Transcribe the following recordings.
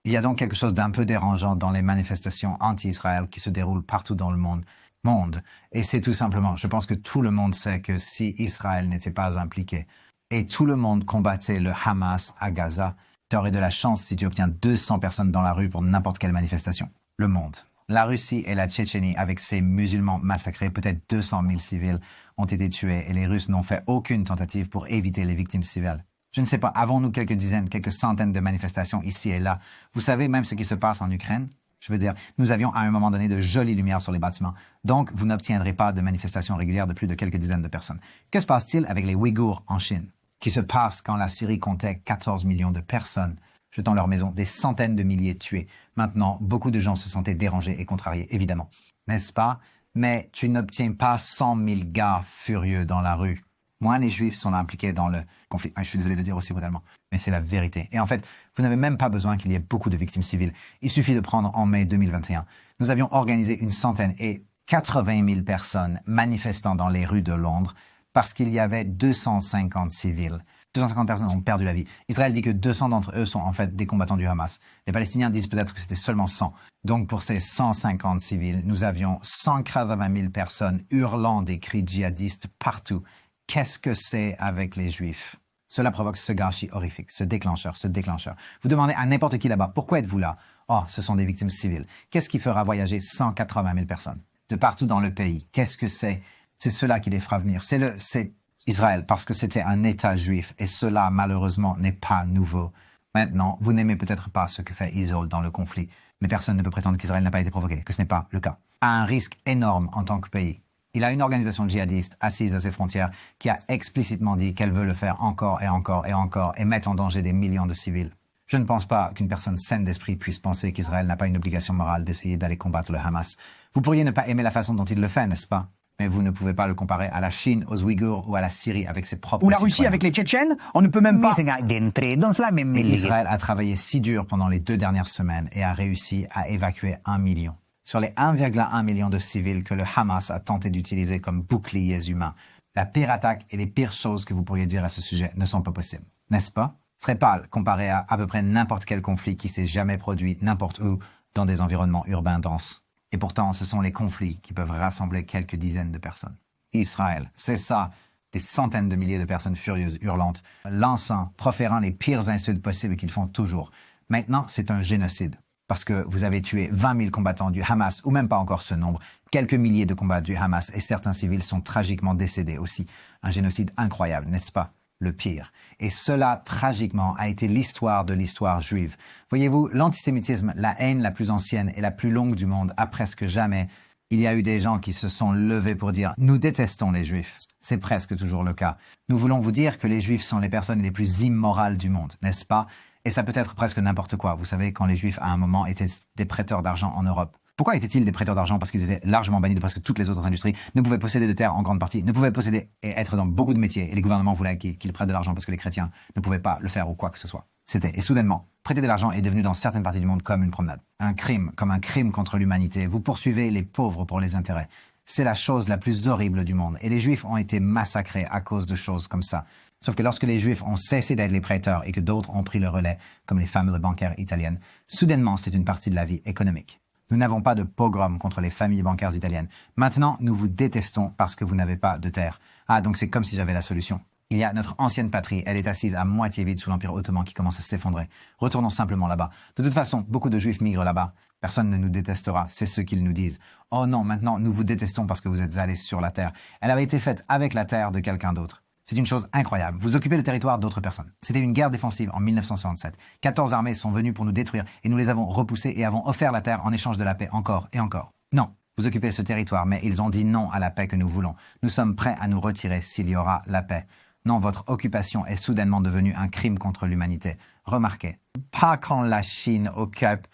Il y a donc quelque chose d'un peu dérangeant dans les manifestations anti-Israël qui se déroulent partout dans le monde. Et c'est tout simplement, je pense que tout le monde sait que si Israël n'était pas impliqué et tout le monde combattait le Hamas à Gaza, tu aurais de la chance si tu obtiens 200 personnes dans la rue pour n'importe quelle manifestation. Le monde. La Russie et la Tchétchénie, avec ses musulmans massacrés, peut-être 200 000 civils ont été tués et les Russes n'ont fait aucune tentative pour éviter les victimes civiles. Je ne sais pas, avons-nous quelques dizaines, quelques centaines de manifestations ici et là? Vous savez même ce qui se passe en Ukraine? Je veux dire, nous avions à un moment donné de jolies lumières sur les bâtiments. Donc, vous n'obtiendrez pas de manifestations régulières de plus de quelques dizaines de personnes. Que se passe-t-il avec les Ouïghours en Chine? Qui se passe quand la Syrie comptait 14 millions de personnes jetant leur maison, des centaines de milliers tués. Maintenant, beaucoup de gens se sentaient dérangés et contrariés, évidemment. N'est-ce pas? Mais tu n'obtiens pas 100 000 gars furieux dans la rue. Moins les Juifs sont impliqués dans le conflit. Je suis désolé de le dire aussi brutalement, mais c'est la vérité. Et en fait, vous n'avez même pas besoin qu'il y ait beaucoup de victimes civiles. Il suffit de prendre en mai 2021. Nous avions organisé une centaine et 80 000 personnes manifestant dans les rues de Londres parce qu'il y avait 250 civils. 250 personnes ont perdu la vie. Israël dit que 200 d'entre eux sont en fait des combattants du Hamas. Les Palestiniens disent peut-être que c'était seulement 100. Donc pour ces 150 civils, nous avions 180 000 personnes hurlant des cris djihadistes partout. Qu'est-ce que c'est avec les Juifs? Cela provoque ce gâchis horrifique, ce déclencheur. Vous demandez à n'importe qui là-bas, pourquoi êtes-vous là? Oh, ce sont des victimes civiles. Qu'est-ce qui fera voyager 180 000 personnes de partout dans le pays? Qu'est-ce que c'est? C'est cela qui les fera venir. C'est Israël, parce que c'était un État juif, et cela, malheureusement, n'est pas nouveau. Maintenant, vous n'aimez peut-être pas ce que fait Israël dans le conflit, mais personne ne peut prétendre qu'Israël n'a pas été provoqué, que ce n'est pas le cas. A un risque énorme en tant que pays. Il a une organisation djihadiste assise à ses frontières qui a explicitement dit qu'elle veut le faire encore et encore et encore et mettre en danger des millions de civils. Je ne pense pas qu'une personne saine d'esprit puisse penser qu'Israël n'a pas une obligation morale d'essayer d'aller combattre le Hamas. Vous pourriez ne pas aimer la façon dont il le fait, n'est-ce pas? Mais vous ne pouvez pas le comparer à la Chine, aux Ouïghours ou à la Syrie avec ses propres Ou la Russie avec les Tchétchènes. On ne peut même pas... Et Israël a travaillé si dur pendant les 2 dernières semaines et a réussi à évacuer 1 million. Sur les 1,1 million de civils que le Hamas a tenté d'utiliser comme boucliers humains, la pire attaque et les pires choses que vous pourriez dire à ce sujet ne sont pas possibles, n'est-ce pas? Ce serait pas comparé à peu près n'importe quel conflit qui s'est jamais produit n'importe où dans des environnements urbains denses. Et pourtant, ce sont les conflits qui peuvent rassembler quelques dizaines de personnes. Israël, c'est ça, des centaines de milliers de personnes furieuses, hurlantes, lançant, proférant les pires insultes possibles qu'ils font toujours. Maintenant, c'est un génocide. Parce que vous avez tué 20 000 combattants du Hamas, ou même pas encore ce nombre, quelques milliers de combats du Hamas, et certains civils sont tragiquement décédés aussi. Un génocide incroyable, n'est-ce pas? Le pire. Et cela, tragiquement, a été l'histoire de l'histoire juive. Voyez-vous, l'antisémitisme, la haine la plus ancienne et la plus longue du monde, a presque jamais... Il y a eu des gens qui se sont levés pour dire « Nous détestons les Juifs ». C'est presque toujours le cas. Nous voulons vous dire que les Juifs sont les personnes les plus immorales du monde, n'est-ce pas? Et ça peut être presque n'importe quoi. Vous savez, quand les Juifs, à un moment, étaient des prêteurs d'argent en Europe. Pourquoi étaient-ils des prêteurs d'argent? Parce qu'ils étaient largement bannis de presque toutes les autres industries, ne pouvaient posséder de terres en grande partie, ne pouvaient posséder et être dans beaucoup de métiers. Et les gouvernements voulaient qu'ils prêtent de l'argent parce que les chrétiens ne pouvaient pas le faire ou quoi que ce soit. Et soudainement, prêter de l'argent est devenu dans certaines parties du monde comme une promenade. Un crime, comme un crime contre l'humanité. Vous poursuivez les pauvres pour les intérêts. C'est la chose la plus horrible du monde. Et les Juifs ont été massacrés à cause de choses comme ça. Sauf que lorsque les Juifs ont cessé d'être les prêteurs et que d'autres ont pris le relais, comme les familles bancaires italiennes, soudainement, c'est une partie de la vie économique. Nous n'avons pas de pogrom contre les familles bancaires italiennes. Maintenant, nous vous détestons parce que vous n'avez pas de terre. Ah, donc c'est comme si j'avais la solution. Il y a notre ancienne patrie, elle est assise à moitié vide sous l'Empire ottoman qui commence à s'effondrer. Retournons simplement là-bas. De toute façon, beaucoup de Juifs migrent là-bas. Personne ne nous détestera, c'est ce qu'ils nous disent. Oh non, maintenant, nous vous détestons parce que vous êtes allés sur la terre. Elle avait été faite avec la terre de quelqu'un d'autre. C'est une chose incroyable. Vous occupez le territoire d'autres personnes. C'était une guerre défensive en 1967. 14 armées sont venues pour nous détruire et nous les avons repoussées et avons offert la terre en échange de la paix encore et encore. Non, vous occupez ce territoire, mais ils ont dit non à la paix que nous voulons. Nous sommes prêts à nous retirer s'il y aura la paix. Non, votre occupation est soudainement devenue un crime contre l'humanité. Remarquez, pas quand la Chine occupe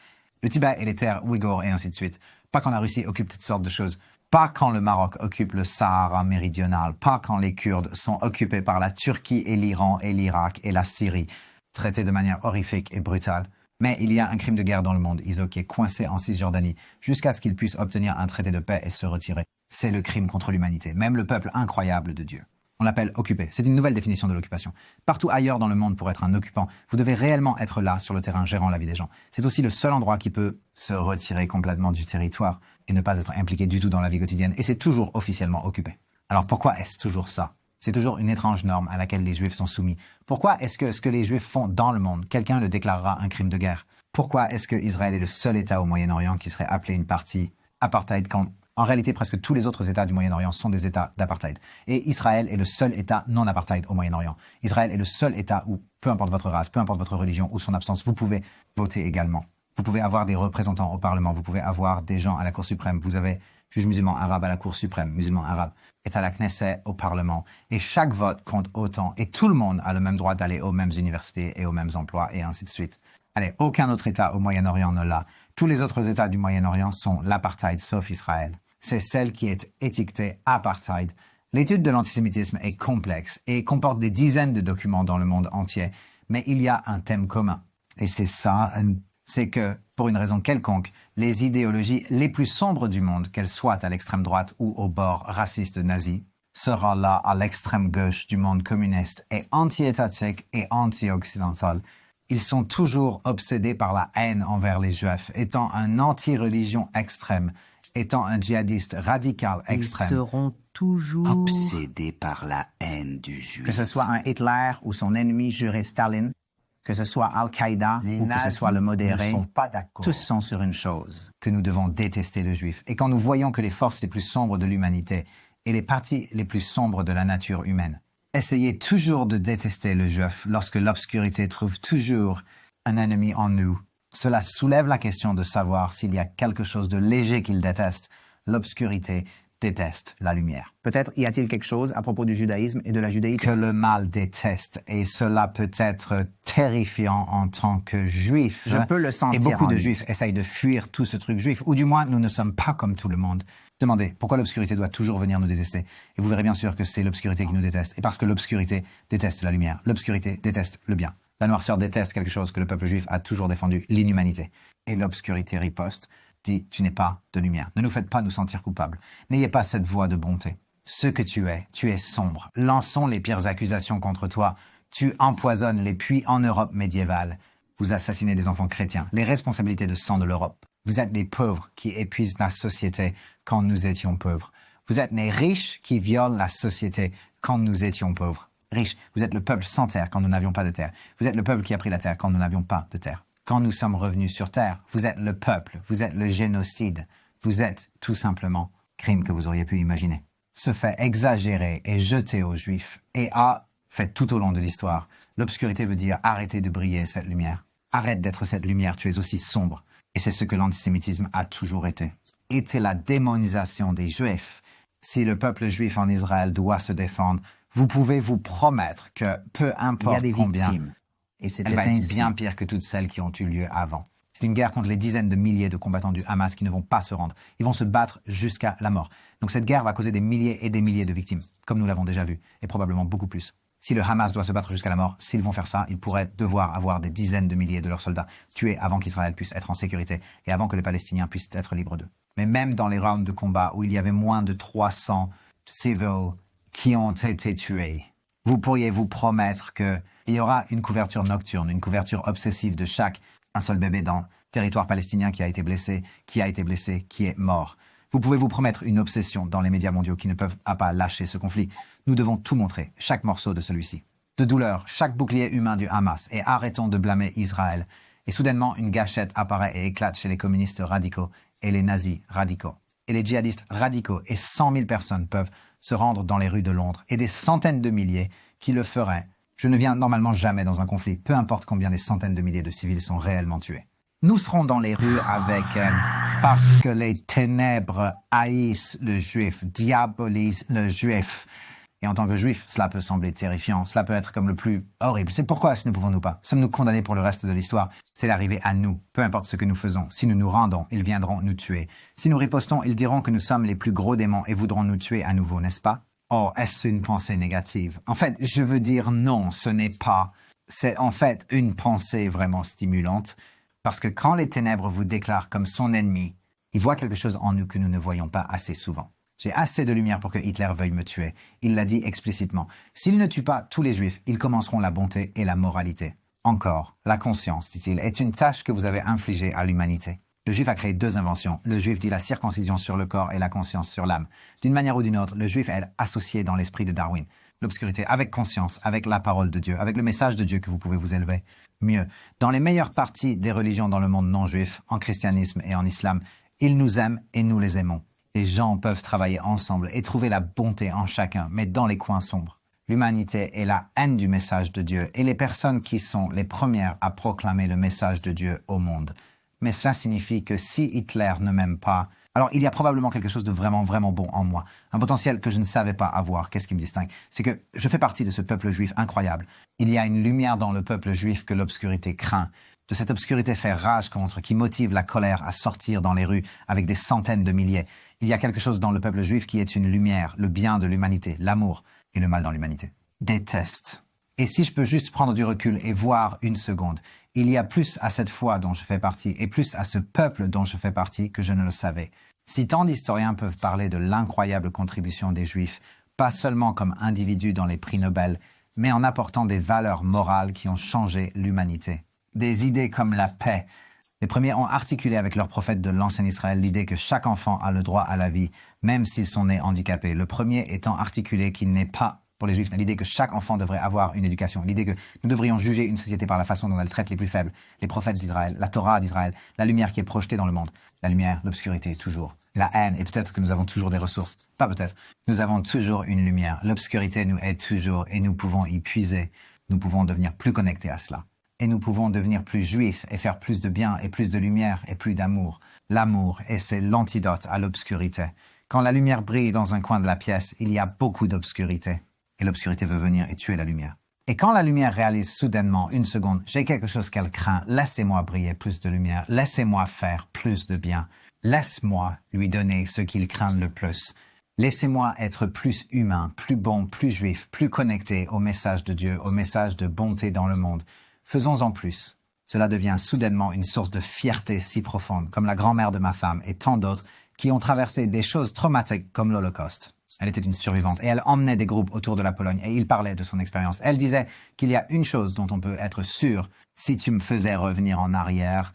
le Tibet et les terres ouïghours et ainsi de suite. Pas quand la Russie occupe toutes sortes de choses. Pas quand le Maroc occupe le Sahara méridional, pas quand les Kurdes sont occupés par la Turquie et l'Iran et l'Irak et la Syrie, traités de manière horrifique et brutale. Mais il y a un crime de guerre dans le monde, Iso, qui est coincé en Cisjordanie, jusqu'à ce qu'il puisse obtenir un traité de paix et se retirer. C'est le crime contre l'humanité, même le peuple incroyable de Dieu. On l'appelle occupé. C'est une nouvelle définition de l'occupation. Partout ailleurs dans le monde pour être un occupant, vous devez réellement être là sur le terrain gérant la vie des gens. C'est aussi le seul endroit qui peut se retirer complètement du territoire et ne pas être impliqué du tout dans la vie quotidienne. Et c'est toujours officiellement occupé. Alors pourquoi est-ce toujours ça? C'est toujours une étrange norme à laquelle les Juifs sont soumis. Pourquoi est-ce que ce que les Juifs font dans le monde, quelqu'un le déclarera un crime de guerre? Pourquoi est-ce que Israël est le seul État au Moyen-Orient qui serait appelé une partie apartheid quand en réalité, presque tous les autres États du Moyen-Orient sont des États d'apartheid. Et Israël est le seul État non apartheid au Moyen-Orient. Israël est le seul État où, peu importe votre race, peu importe votre religion ou son absence, vous pouvez voter également. Vous pouvez avoir des représentants au Parlement, vous pouvez avoir des gens à la Cour suprême. Vous avez juge musulman arabe à la Cour suprême, musulman arabe est à la Knesset, au Parlement. Et chaque vote compte autant. Et tout le monde a le même droit d'aller aux mêmes universités et aux mêmes emplois et ainsi de suite. Allez, aucun autre État au Moyen-Orient ne l'a. Tous les autres États du Moyen-Orient sont l'apartheid, sauf Israël. C'est celle qui est étiquetée apartheid. L'étude de l'antisémitisme est complexe et comporte des dizaines de documents dans le monde entier, mais il y a un thème commun. Et c'est ça, c'est que, pour une raison quelconque, les idéologies les plus sombres du monde, qu'elles soient à l'extrême droite ou au bord raciste nazi, sera là à l'extrême gauche du monde communiste et anti-étatique et anti-occidental. Ils sont toujours obsédés par la haine envers les Juifs, étant un anti-religion extrême, étant un djihadiste radical extrême. Ils seront toujours obsédés par la haine du juif. Que ce soit un Hitler ou son ennemi juré Staline, que ce soit Al-Qaïda ou que ce soit le modéré, tous sont sur une chose. Que nous devons détester le juif. Et quand nous voyons que les forces les plus sombres de l'humanité et les parties les plus sombres de la nature humaine essayez toujours de détester le juif lorsque l'obscurité trouve toujours un ennemi en nous, cela soulève la question de savoir s'il y a quelque chose de léger qu'il déteste. L'obscurité déteste la lumière. Peut-être y a-t-il quelque chose à propos du judaïsme et de la judaïsme que le mal déteste, et cela peut être terrifiant en tant que juif. Je peux le sentir. Et beaucoup de lui. juifs essayent de fuir tout ce truc juif, ou du moins nous ne sommes pas comme tout le monde. Demandez pourquoi l'obscurité doit toujours venir nous détester. Et vous verrez bien sûr que c'est l'obscurité qui nous déteste. Et parce que l'obscurité déteste la lumière. L'obscurité déteste le bien. La noirceur déteste quelque chose que le peuple juif a toujours défendu, l'inhumanité. Et l'obscurité riposte, dit « tu n'es pas de lumière ». Ne nous faites pas nous sentir coupables. N'ayez pas cette voix de bonté. Ce que tu es sombre. Lançons les pires accusations contre toi. Tu empoisonnes les puits en Europe médiévale. Vous assassinez des enfants chrétiens. Les responsabilités de sang de l'Europe. Vous êtes les pauvres qui épuisent la société quand nous étions pauvres. Vous êtes les riches qui violent la société quand nous étions pauvres. Riches, vous êtes le peuple sans terre quand nous n'avions pas de terre. Vous êtes le peuple qui a pris la terre quand nous n'avions pas de terre. Quand nous sommes revenus sur terre, vous êtes le peuple, vous êtes le génocide. Vous êtes tout simplement crime que vous auriez pu imaginer. Ce fait exagéré et jeté aux Juifs et a fait tout au long de l'histoire. L'obscurité veut dire arrêtez de briller cette lumière. Arrête d'être cette lumière, tu es aussi sombre. Et c'est ce que l'antisémitisme a toujours été. Était la démonisation des Juifs. Si le peuple juif en Israël doit se défendre, vous pouvez vous promettre que peu importe il y a des combien, victimes. Et c'est elle va être ainsi. bien pire que toutes celles qui ont eu lieu avant. C'est une guerre contre les dizaines de milliers de combattants du Hamas qui ne vont pas se rendre. Ils vont se battre jusqu'à la mort. Donc cette guerre va causer des milliers et des milliers de victimes, comme nous l'avons déjà vu, et probablement beaucoup plus. Si le Hamas doit se battre jusqu'à la mort, s'ils vont faire ça, ils pourraient devoir avoir des dizaines de milliers de leurs soldats tués avant qu'Israël puisse être en sécurité et avant que les Palestiniens puissent être libres d'eux. Mais même dans les rounds de combat où il y avait moins de 300 civils qui ont été tués, vous pourriez vous promettre qu'il y aura une couverture nocturne, une couverture obsessive de un seul bébé dans le territoire palestinien qui a été blessé, qui est mort. Vous pouvez vous promettre une obsession dans les médias mondiaux qui ne peuvent pas lâcher ce conflit. Nous devons tout montrer, chaque morceau de celui-ci. De douleur, chaque bouclier humain du Hamas, et arrêtons de blâmer Israël. Et soudainement, une gâchette apparaît et éclate chez les communistes radicaux et les nazis radicaux. Et les djihadistes radicaux et 100 000 personnes peuvent se rendre dans les rues de Londres, et des centaines de milliers qui le feraient. Je ne viens normalement jamais dans un conflit, peu importe combien des centaines de milliers de civils sont réellement tués. Nous serons dans les rues avec parce que les ténèbres haïssent le juif, diabolisent le juif. Et en tant que juif, cela peut sembler terrifiant, cela peut être comme le plus horrible. C'est pourquoi ne pouvons-nous pas? Sommes-nous condamnés pour le reste de l'histoire? C'est l'arrivée à nous, peu importe ce que nous faisons. Si nous nous rendons, ils viendront nous tuer. Si nous ripostons, ils diront que nous sommes les plus gros démons et voudront nous tuer à nouveau, n'est-ce pas? Oh, est-ce une pensée négative? En fait, je veux dire non, ce n'est pas. C'est en fait une pensée vraiment stimulante. Parce que quand les ténèbres vous déclarent comme son ennemi, il voit quelque chose en nous que nous ne voyons pas assez souvent. J'ai assez de lumière pour que Hitler veuille me tuer. Il l'a dit explicitement. S'il ne tue pas tous les Juifs, ils commenceront la bonté et la moralité. Encore, la conscience, dit-il, est une tâche que vous avez infligée à l'humanité. Le Juif a créé 2 inventions. Le Juif dit la circoncision sur le corps et la conscience sur l'âme. D'une manière ou d'une autre, le Juif est associé dans l'esprit de Darwin. L'obscurité, avec conscience, avec la parole de Dieu, avec le message de Dieu que vous pouvez vous élever. Mieux, dans les meilleures parties des religions dans le monde non juif, en christianisme et en islam, ils nous aiment et nous les aimons. Les gens peuvent travailler ensemble et trouver la bonté en chacun, mais dans les coins sombres. L'humanité est la haine du message de Dieu et les personnes qui sont les premières à proclamer le message de Dieu au monde. Mais cela signifie que si Hitler ne m'aime pas, alors il y a probablement quelque chose de vraiment, vraiment bon en moi. Un potentiel que je ne savais pas avoir. Qu'est-ce qui me distingue? C'est que je fais partie de ce peuple juif incroyable. Il y a une lumière dans le peuple juif que l'obscurité craint. De cette obscurité fait rage contre, qui motive la colère à sortir dans les rues avec des centaines de milliers. Il y a quelque chose dans le peuple juif qui est une lumière, le bien de l'humanité, l'amour et le mal dans l'humanité. Déteste. Et si je peux juste prendre du recul et voir une seconde, il y a plus à cette foi dont je fais partie et plus à ce peuple dont je fais partie que je ne le savais. Si tant d'historiens peuvent parler de l'incroyable contribution des Juifs, pas seulement comme individus dans les prix Nobel, mais en apportant des valeurs morales qui ont changé l'humanité. Des idées comme la paix. Les premiers ont articulé avec leurs prophètes de l'ancien Israël l'idée que chaque enfant a le droit à la vie, même s'ils sont nés handicapés. Le premier étant articulé qu'il n'est pas, pour les Juifs, l'idée que chaque enfant devrait avoir une éducation, l'idée que nous devrions juger une société par la façon dont elle traite les plus faibles, les prophètes d'Israël, la Torah d'Israël, la lumière qui est projetée dans le monde. La lumière, l'obscurité, toujours. La haine, et peut-être que nous avons toujours des ressources. Pas peut-être. Nous avons toujours une lumière. L'obscurité nous aide toujours et nous pouvons y puiser. Nous pouvons devenir plus connectés à cela. Et nous pouvons devenir plus juifs et faire plus de bien et plus de lumière et plus d'amour. L'amour, et c'est l'antidote à l'obscurité. Quand la lumière brille dans un coin de la pièce, il y a beaucoup d'obscurité. Et l'obscurité veut venir et tuer la lumière. Et quand la lumière réalise soudainement, une seconde, j'ai quelque chose qu'elle craint, laissez-moi briller plus de lumière, laissez-moi faire plus de bien, laisse-moi lui donner ce qu'il craint le plus. Laissez-moi être plus humain, plus bon, plus juif, plus connecté au message de Dieu, au message de bonté dans le monde. Faisons-en plus. Cela devient soudainement une source de fierté si profonde, comme la grand-mère de ma femme et tant d'autres qui ont traversé des choses traumatiques comme l'Holocauste. Elle était une survivante et elle emmenait des groupes autour de la Pologne et il parlait de son expérience. Elle disait qu'il y a une chose dont on peut être sûr, si tu me faisais revenir en arrière,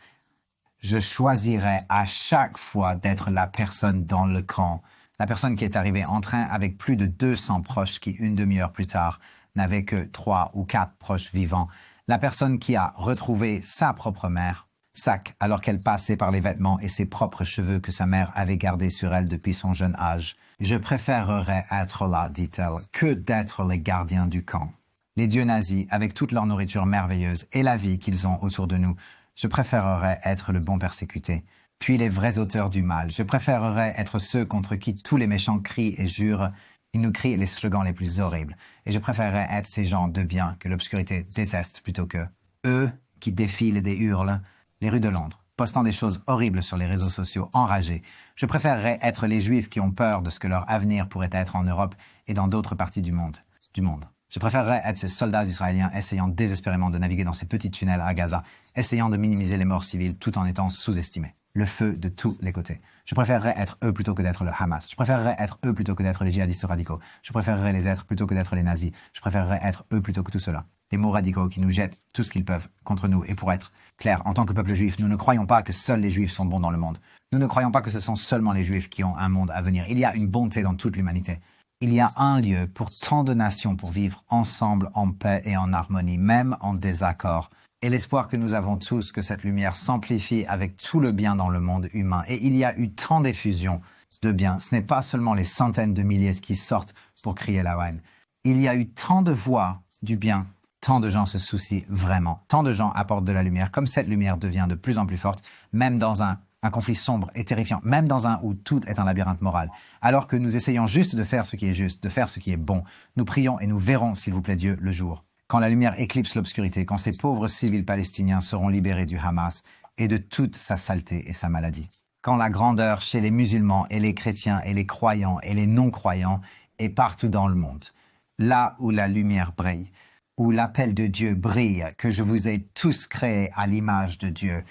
je choisirais à chaque fois d'être la personne dans le camp, la personne qui est arrivée en train avec plus de 200 proches qui, une demi-heure plus tard, n'avaient que 3 ou 4 proches vivants, la personne qui a retrouvé sa propre mère, sac alors qu'elle passait par les vêtements et ses propres cheveux que sa mère avait gardés sur elle depuis son jeune âge. Je préférerais être là, dit-elle, que d'être les gardiens du camp. Les dieux nazis, avec toute leur nourriture merveilleuse et la vie qu'ils ont autour de nous, je préférerais être le bon persécuté. Puis les vrais auteurs du mal, je préférerais être ceux contre qui tous les méchants crient et jurent. Ils nous crient les slogans les plus horribles. Et je préférerais être ces gens de bien que l'obscurité déteste plutôt que eux qui défilent et hurlent les rues de Londres, postant des choses horribles sur les réseaux sociaux, enragés. Je préférerais être les Juifs qui ont peur de ce que leur avenir pourrait être en Europe et dans d'autres parties du monde. Je préférerais être ces soldats israéliens essayant désespérément de naviguer dans ces petits tunnels à Gaza, essayant de minimiser les morts civiles tout en étant sous-estimés. Le feu de tous les côtés. Je préférerais être eux plutôt que d'être le Hamas. Je préférerais être eux plutôt que d'être les djihadistes radicaux. Je préférerais les être plutôt que d'être les nazis. Je préférerais être eux plutôt que tout cela. Les mots radicaux qui nous jettent tout ce qu'ils peuvent contre nous. Et pour être clair, en tant que peuple juif, nous ne croyons pas que seuls les juifs sont bons dans le monde. Nous ne croyons pas que ce sont seulement les juifs qui ont un monde à venir. Il y a une bonté dans toute l'humanité. Il y a un lieu pour tant de nations pour vivre ensemble en paix et en harmonie, même en désaccord. Et l'espoir que nous avons tous que cette lumière s'amplifie avec tout le bien dans le monde humain. Et il y a eu tant d'effusions de bien. Ce n'est pas seulement les centaines de milliers qui sortent pour crier la haine. Il y a eu tant de voix du bien. Tant de gens se soucient vraiment. Tant de gens apportent de la lumière. Comme cette lumière devient de plus en plus forte, même dans un conflit sombre et terrifiant, même dans un où tout est un labyrinthe moral. Alors que nous essayons juste de faire ce qui est juste, de faire ce qui est bon. Nous prions et nous verrons, s'il vous plaît Dieu, le jour. Quand la lumière éclipse l'obscurité, quand ces pauvres civils palestiniens seront libérés du Hamas et de toute sa saleté et sa maladie. Quand la grandeur chez les musulmans et les chrétiens et les croyants et les non-croyants est partout dans le monde. Là où la lumière brille, où l'appel de Dieu brille, que je vous ai tous créés à l'image de Dieu,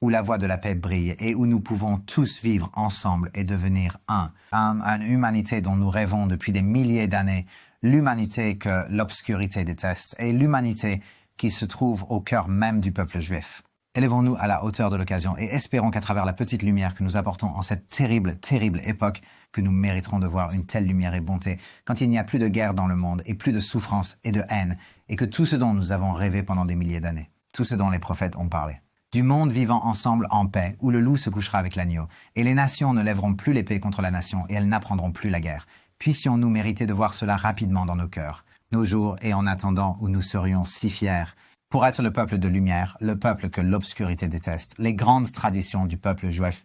où la voie de la paix brille et où nous pouvons tous vivre ensemble et devenir un. Une humanité dont nous rêvons depuis des milliers d'années, l'humanité que l'obscurité déteste et l'humanité qui se trouve au cœur même du peuple juif. Élevons-nous à la hauteur de l'occasion et espérons qu'à travers la petite lumière que nous apportons en cette terrible, terrible époque, que nous mériterons de voir une telle lumière et bonté quand il n'y a plus de guerre dans le monde et plus de souffrance et de haine et que tout ce dont nous avons rêvé pendant des milliers d'années, tout ce dont les prophètes ont parlé. Du monde vivant ensemble en paix où le loup se couchera avec l'agneau et les nations ne lèveront plus l'épée contre la nation et elles n'apprendront plus la guerre. Puissions-nous mériter de voir cela rapidement dans nos cœurs, nos jours et en attendant où nous serions si fiers pour être le peuple de lumière, le peuple que l'obscurité déteste, les grandes traditions du peuple juif